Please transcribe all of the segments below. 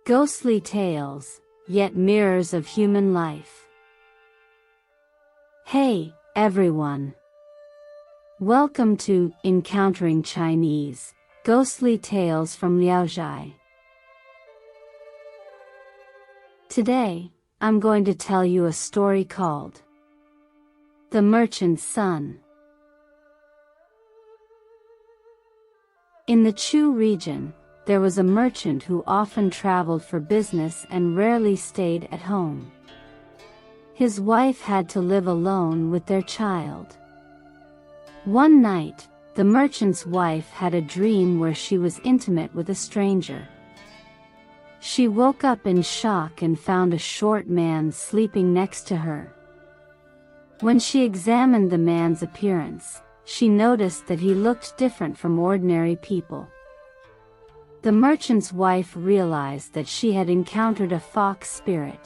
Ghostly tales, yet mirrors of human life. Hey, everyone! Welcome to Encountering Chinese, Ghostly Tales from Zhai. Today, I'm going to tell you a story called The Merchant's Son. In the Chu region, there was a merchant who often traveled for business and rarely stayed at home. His wife had to live alone with their child. One night, the merchant's wife had a dream where she was intimate with a stranger. She woke up in shock and found a short man sleeping next to her. When she examined the man's appearance, she noticed that he looked different from ordinary people. The merchant's wife realized that she had encountered a fox spirit.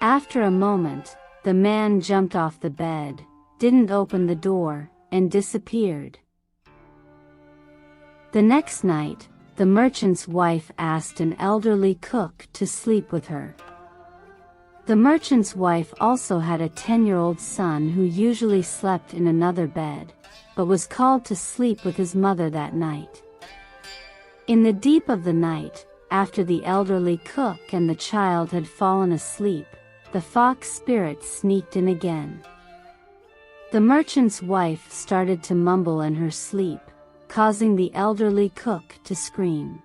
After a moment, the man jumped off the bed, didn't open the door, and disappeared. The next night, the merchant's wife asked an elderly cook to sleep with her. The merchant's wife also had a 10-year-old son who usually slept in another bed, but was called to sleep with his mother that night. In the deep of the night, after the elderly cook and the child had fallen asleep, the fox spirit sneaked in again. The merchant's wife started to mumble in her sleep, causing the elderly cook to scream.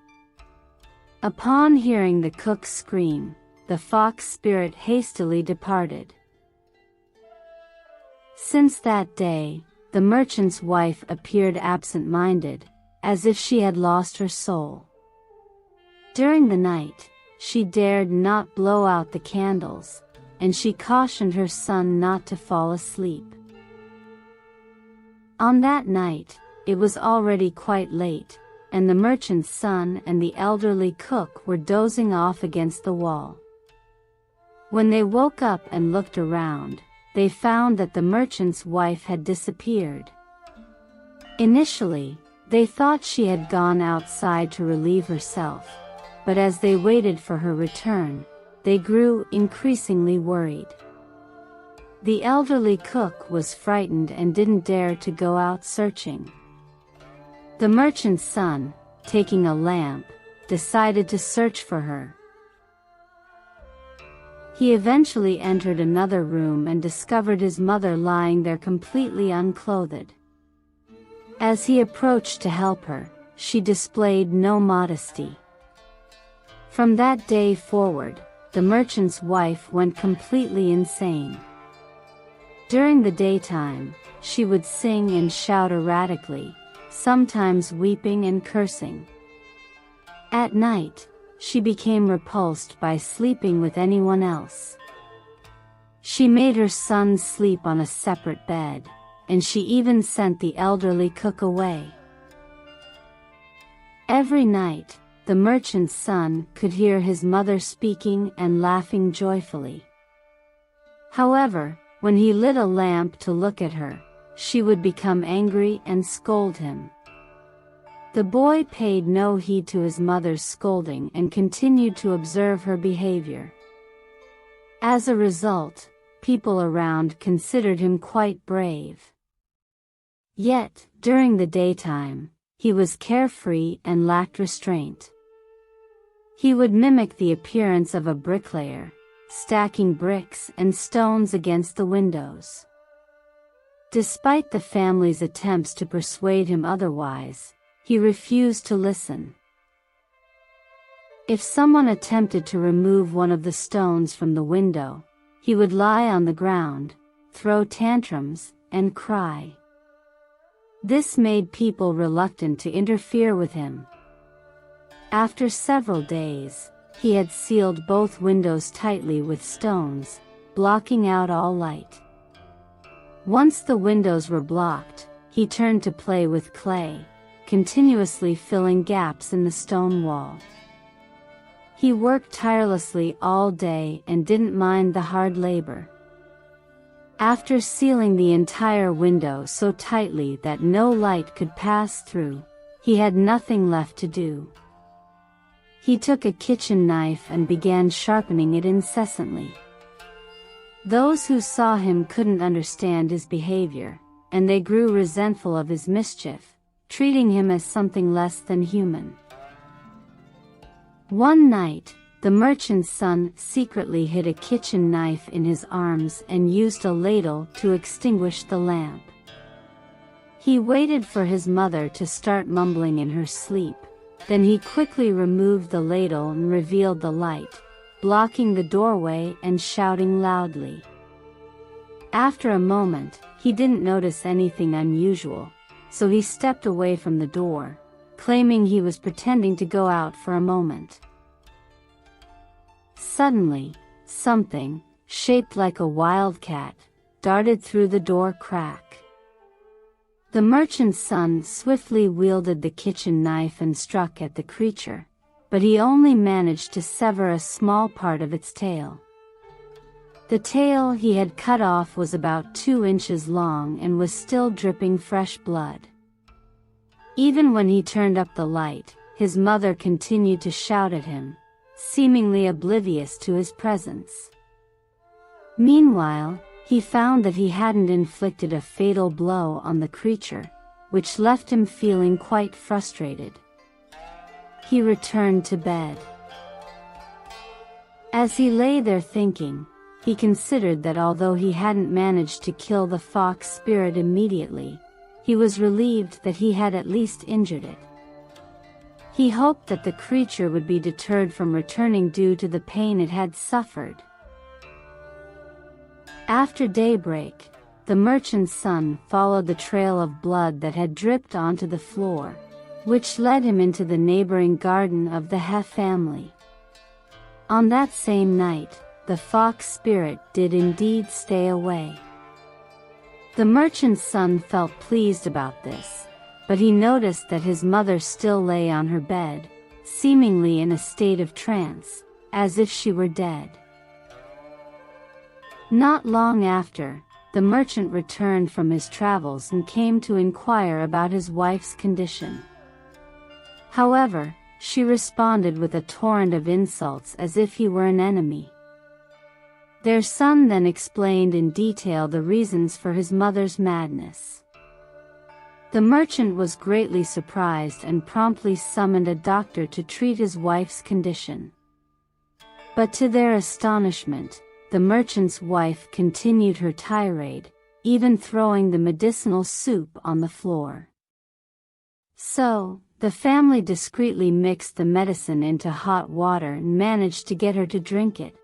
Upon hearing the cook scream, the fox spirit hastily departed. Since that day, the merchant's wife appeared absent-minded, as if she had lost her soul. During the night, she dared not blow out the candles, and she cautioned her son not to fall asleep. On that night, it was already quite late, and the merchant's son and the elderly cook were dozing off against the wall. When they woke up and looked around, they found that the merchant's wife had disappeared. Initially, they thought she had gone outside to relieve herself, but as they waited for her return, they grew increasingly worried. The elderly cook was frightened and didn't dare to go out searching. The merchant's son, taking a lamp, decided to search for her. He eventually entered another room and discovered his mother lying there completely unclothed. As he approached to help her, she displayed no modesty. From that day forward, the merchant's wife went completely insane. During the daytime, she would sing and shout erratically, sometimes weeping and cursing. At night, she became repulsed by sleeping with anyone else. She made her son sleep on a separate bed, and she even sent the elderly cook away. Every night, the merchant's son could hear his mother speaking and laughing joyfully. However, when he lit a lamp to look at her, she would become angry and scold him. The boy paid no heed to his mother's scolding and continued to observe her behavior. As a result, people around considered him quite brave. Yet, during the daytime, he was carefree and lacked restraint. He would mimic the appearance of a bricklayer, stacking bricks and stones against the windows. Despite the family's attempts to persuade him otherwise, he refused to listen. If someone attempted to remove one of the stones from the window, he would lie on the ground, throw tantrums, and cry. This made people reluctant to interfere with him. After several days, he had sealed both windows tightly with stones, blocking out all light. Once the windows were blocked, he turned to play with clay, continuously filling gaps in the stone wall. He worked tirelessly all day and didn't mind the hard labor. After sealing the entire window so tightly that no light could pass through, he had nothing left to do. He took a kitchen knife and began sharpening it incessantly. Those who saw him couldn't understand his behavior, and they grew resentful of his mischief, treating him as something less than human. One night, the merchant's son secretly hid a kitchen knife in his arms and used a ladle to extinguish the lamp. He waited for his mother to start mumbling in her sleep. Then he quickly removed the ladle and revealed the light, blocking the doorway and shouting loudly. After a moment, he didn't notice anything unusual, so he stepped away from the door, claiming he was pretending to go out for a moment. Suddenly, something, shaped like a wildcat, darted through the door crack. The merchant's son swiftly wielded the kitchen knife and struck at the creature, but he only managed to sever a small part of its tail. The tail he had cut off was about 2 inches long and was still dripping fresh blood. Even when he turned up the light, his mother continued to shout at him, seemingly oblivious to his presence. Meanwhile, he found that he hadn't inflicted a fatal blow on the creature, which left him feeling quite frustrated. He returned to bed. As he lay there thinking, he considered that although he hadn't managed to kill the fox spirit immediately, he was relieved that he had at least injured it. He hoped that the creature would be deterred from returning due to the pain it had suffered. After daybreak, the merchant's son followed the trail of blood that had dripped onto the floor, which led him into the neighboring garden of the He family. On that same night, the fox spirit did indeed stay away. The merchant's son felt pleased about this, but he noticed that his mother still lay on her bed, seemingly in a state of trance, as if she were dead. Not long after, the merchant returned from his travels and came to inquire about his wife's condition. However, she responded with a torrent of insults as if he were an enemy. Their son then explained in detail the reasons for his mother's madness. The merchant was greatly surprised and promptly summoned a doctor to treat his wife's condition. But to their astonishment, the merchant's wife continued her tirade, even throwing the medicinal soup on the floor. So, the family discreetly mixed the medicine into hot water and managed to get her to drink it.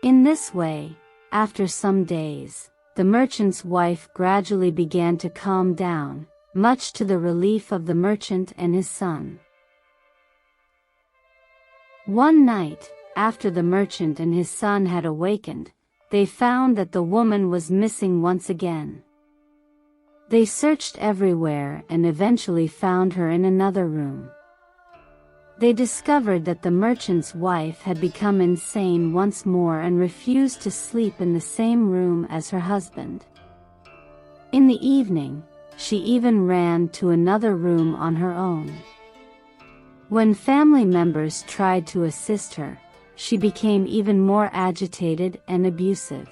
In this way, after some days, the merchant's wife gradually began to calm down, much to the relief of the merchant and his son. One night, after the merchant and his son had awakened, they found that the woman was missing once again. They searched everywhere and eventually found her in another room. They discovered that the merchant's wife had become insane once more and refused to sleep in the same room as her husband. In the evening, she even ran to another room on her own. When family members tried to assist her, she became even more agitated and abusive.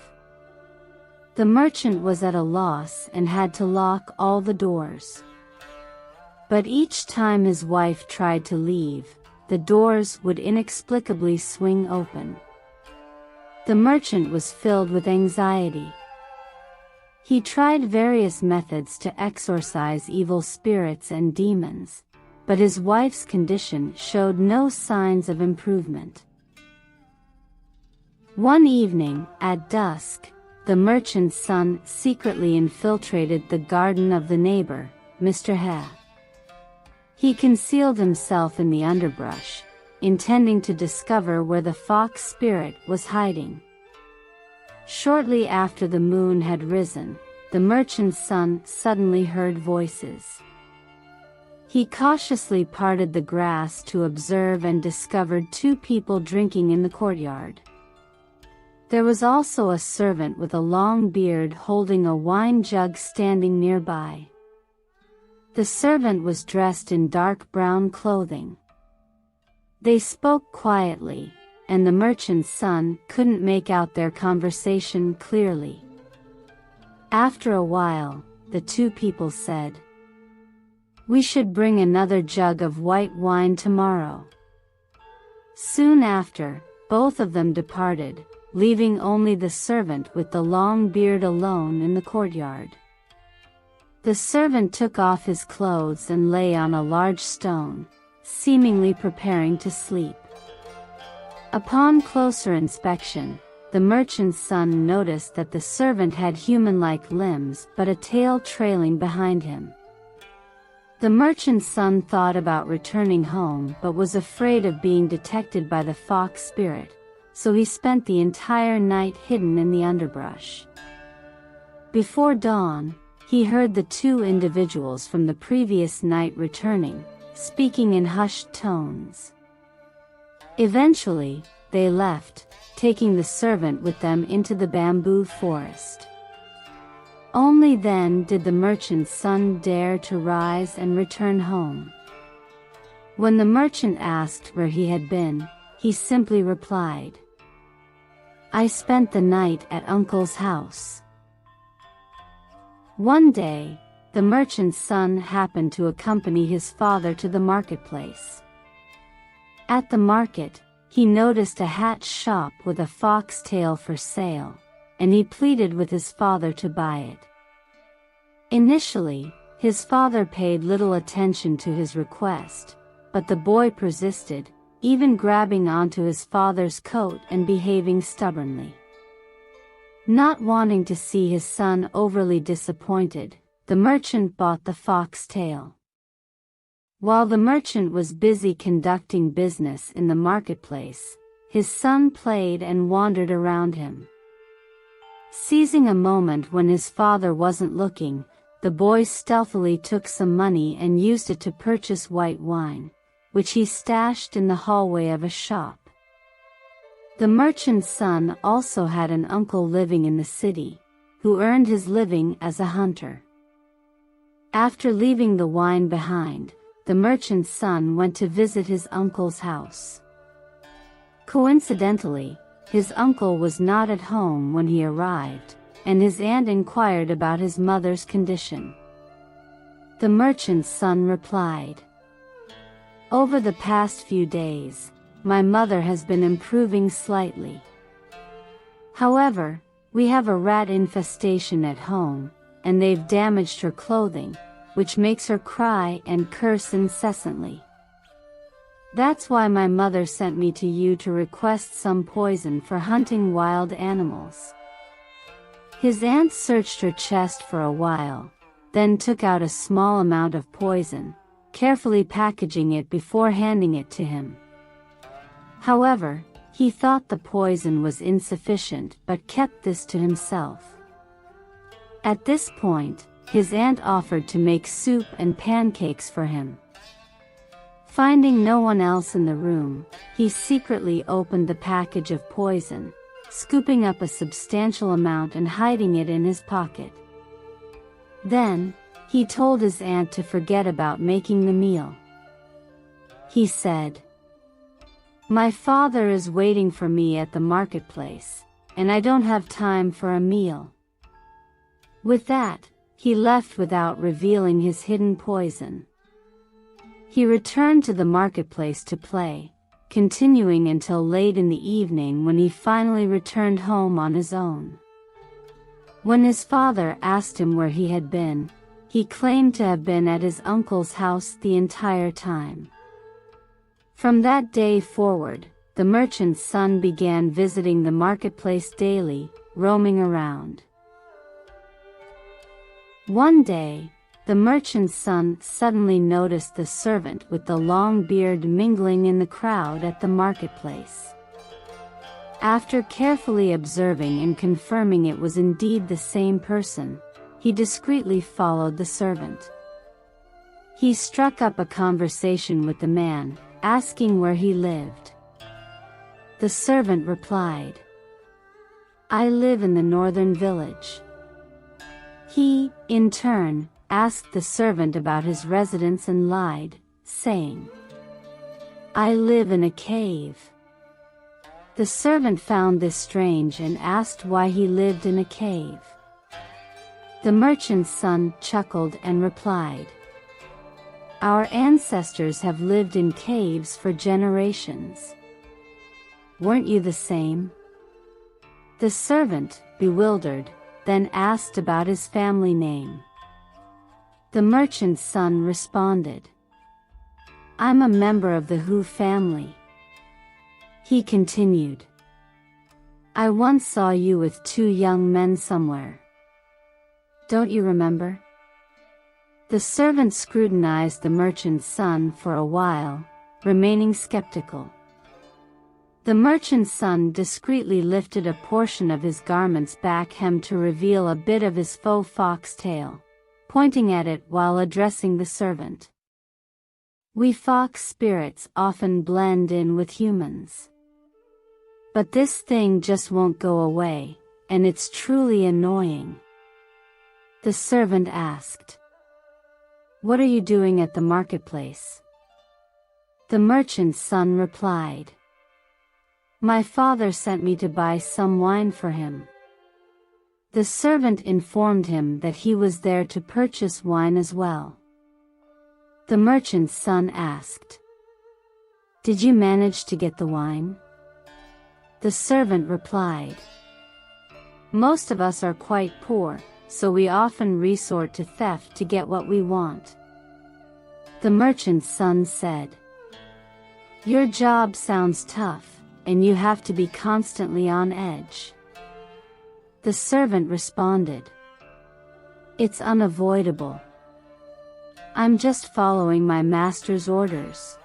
The merchant was at a loss and had to lock all the doors. But each time his wife tried to leave, the doors would inexplicably swing open. The merchant was filled with anxiety. He tried various methods to exorcise evil spirits and demons, but his wife's condition showed no signs of improvement. One evening, at dusk, the merchant's son secretly infiltrated the garden of the neighbor, Mr. He. He concealed himself in the underbrush, intending to discover where the fox spirit was hiding. Shortly after the moon had risen, the merchant's son suddenly heard voices. He cautiously parted the grass to observe and discovered 2 people drinking in the courtyard. There was also a servant with a long beard holding a wine jug standing nearby. The servant was dressed in dark brown clothing. They spoke quietly, and the merchant's son couldn't make out their conversation clearly. After a while, the two people said, "We should bring another jug of white wine tomorrow." Soon after, both of them departed, leaving only the servant with the long beard alone in the courtyard. The servant took off his clothes and lay on a large stone, seemingly preparing to sleep. Upon closer inspection, the merchant's son noticed that the servant had human-like limbs but a tail trailing behind him. The merchant's son thought about returning home but was afraid of being detected by the fox spirit, so he spent the entire night hidden in the underbrush. Before dawn, he heard the two individuals from the previous night returning, speaking in hushed tones. Eventually, they left, taking the servant with them into the bamboo forest. Only then did the merchant's son dare to rise and return home. When the merchant asked where he had been, he simply replied, "I spent the night at Uncle's house." One day, the merchant's son happened to accompany his father to the marketplace. At the market, he noticed a hat shop with a fox tail for sale, and he pleaded with his father to buy it. Initially, his father paid little attention to his request, but the boy persisted, even grabbing onto his father's coat and behaving stubbornly. Not wanting to see his son overly disappointed, the merchant bought the fox tail. While the merchant was busy conducting business in the marketplace, his son played and wandered around him. Seizing a moment when his father wasn't looking, the boy stealthily took some money and used it to purchase white wine, which he stashed in the hallway of a shop. The merchant's son also had an uncle living in the city, who earned his living as a hunter. After leaving the wine behind, the merchant's son went to visit his uncle's house. Coincidentally, his uncle was not at home when he arrived, and his aunt inquired about his mother's condition. The merchant's son replied, "Over the past few days, my mother has been improving slightly. However, we have a rat infestation at home, and they've damaged her clothing, which makes her cry and curse incessantly. That's why my mother sent me to you to request some poison for hunting wild animals." His aunt searched her chest for a while, then took out a small amount of poison, carefully packaging it before handing it to him. However, he thought the poison was insufficient but kept this to himself. At this point, his aunt offered to make soup and pancakes for him. Finding no one else in the room, he secretly opened the package of poison, scooping up a substantial amount and hiding it in his pocket. Then, he told his aunt to forget about making the meal. He said, "My father is waiting for me at the marketplace, and I don't have time for a meal." With that, he left without revealing his hidden poison. He returned to the marketplace to play, continuing until late in the evening when he finally returned home on his own. When his father asked him where he had been, he claimed to have been at his uncle's house the entire time. From that day forward, the merchant's son began visiting the marketplace daily, roaming around. One day, the merchant's son suddenly noticed the servant with the long beard mingling in the crowd at the marketplace. After carefully observing and confirming it was indeed the same person, he discreetly followed the servant. He struck up a conversation with the man, asking where he lived. The servant replied, "I live in the northern village." He, in turn, asked the servant about his residence and lied, saying, I live in a cave. The servant found this strange and asked why he lived in a cave. The merchant's son chuckled and replied, "Our ancestors have lived in caves for generations. Weren't you the same?" The servant, bewildered, then asked about his family name. The merchant's son responded, "I'm a member of the Hu family." He continued, "I once saw you with 2 young men somewhere. Don't you remember?" The servant scrutinized the merchant's son for a while, remaining skeptical. The merchant's son discreetly lifted a portion of his garment's back hem to reveal a bit of his faux fox tail, pointing at it while addressing the servant. "We fox spirits often blend in with humans. But this thing just won't go away, and it's truly annoying." The servant asked, "What are you doing at the marketplace?" The merchant's son replied, "My father sent me to buy some wine for him." The servant informed him that he was there to purchase wine as well. The merchant's son asked, "Did you manage to get the wine?" The servant replied, "Most of us are quite poor, so we often resort to theft to get what we want." The merchant's son said, "Your job sounds tough, and you have to be constantly on edge." The servant responded, "It's unavoidable. I'm just following my master's orders."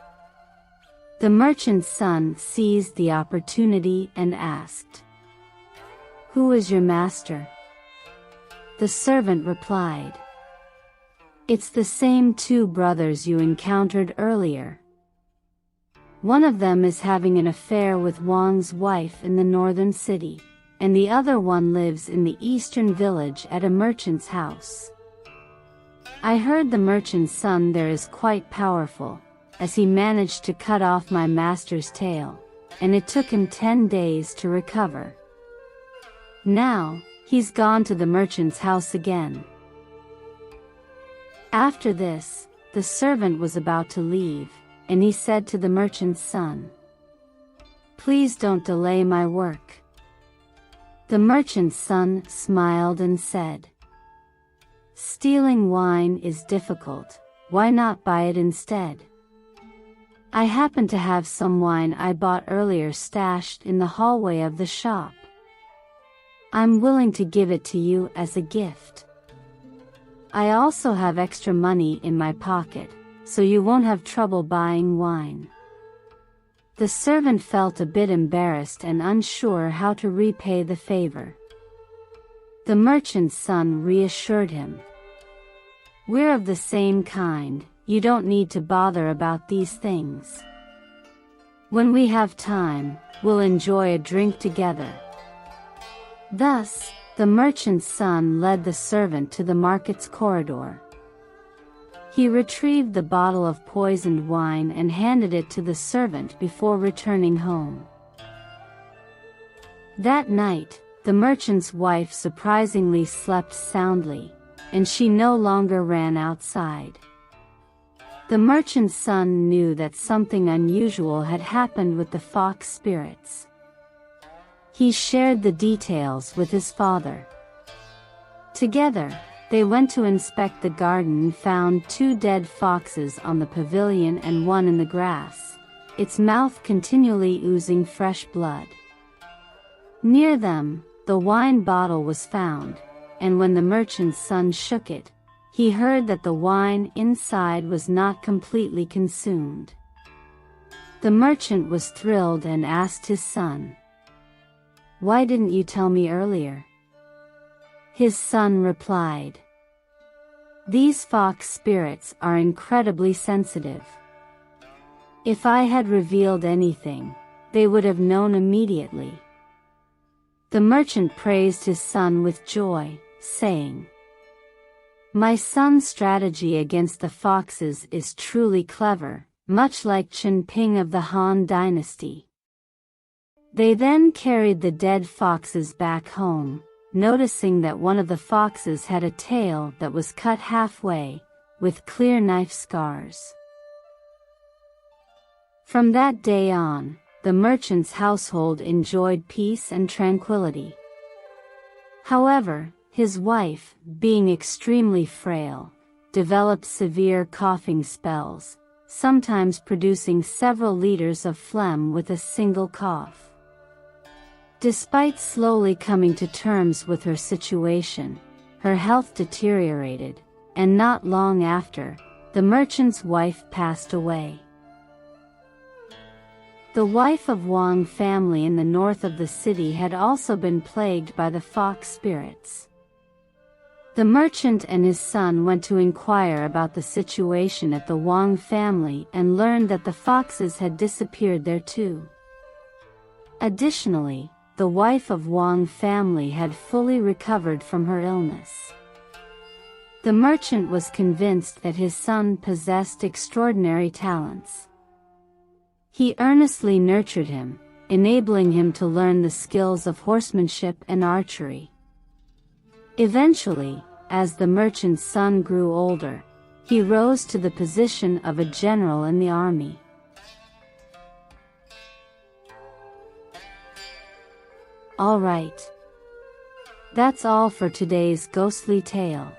The merchant's son seized the opportunity and asked, "Who is your master?" The servant replied, "It's the same 2 brothers you encountered earlier. One of them is having an affair with Wang's wife in the northern city, and the other one lives in the eastern village at a merchant's house. I heard the merchant's son there is quite powerful, as he managed to cut off my master's tail, and it took him 10 days to recover. Now, he's gone to the merchant's house again." After this, the servant was about to leave, and he said to the merchant's son, "Please don't delay my work." The merchant's son smiled and said, "Stealing wine is difficult, why not buy it instead? I happen to have some wine I bought earlier stashed in the hallway of the shop. I'm willing to give it to you as a gift. I also have extra money in my pocket, so you won't have trouble buying wine." The servant felt a bit embarrassed and unsure how to repay the favor. The merchant's son reassured him, "We're of the same kind, you don't need to bother about these things. When we have time, we'll enjoy a drink together." Thus, the merchant's son led the servant to the market's corridor. He retrieved the bottle of poisoned wine and handed it to the servant before returning home. That night, the merchant's wife surprisingly slept soundly, and she no longer ran outside. The merchant's son knew that something unusual had happened with the fox spirits. He shared the details with his father. Together, they went to inspect the garden and found 2 dead foxes on the pavilion and one in the grass, its mouth continually oozing fresh blood. Near them, the wine bottle was found, and when the merchant's son shook it, he heard that the wine inside was not completely consumed. The merchant was thrilled and asked his son, "Why didn't you tell me earlier?" His son replied, "These fox spirits are incredibly sensitive. If I had revealed anything, they would have known immediately." The merchant praised his son with joy, saying, "My son's strategy against the foxes is truly clever, much like Chen Ping of the Han Dynasty. They then carried the dead foxes back home, noticing that one of the foxes had a tail that was cut halfway, with clear knife scars. From that day on, the merchant's household enjoyed peace and tranquility. However, his wife, being extremely frail, developed severe coughing spells, sometimes producing several liters of phlegm with a single cough. Despite slowly coming to terms with her situation, her health deteriorated, and not long after, the merchant's wife passed away. The wife of Wang family in the north of the city had also been plagued by the fox spirits. The merchant and his son went to inquire about the situation at the Wang family and learned that the foxes had disappeared there too. Additionally, the wife of Wang family had fully recovered from her illness. The merchant was convinced that his son possessed extraordinary talents. He earnestly nurtured him, enabling him to learn the skills of horsemanship and archery. Eventually, as the merchant's son grew older, he rose to the position of a general in the army. Alright. That's all for today's ghostly tale.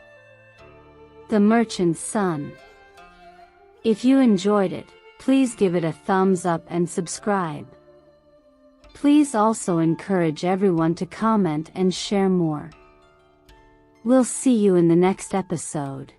The Merchant's Son. If you enjoyed it, please give it a thumbs up and subscribe. Please also encourage everyone to comment and share more. We'll see you in the next episode.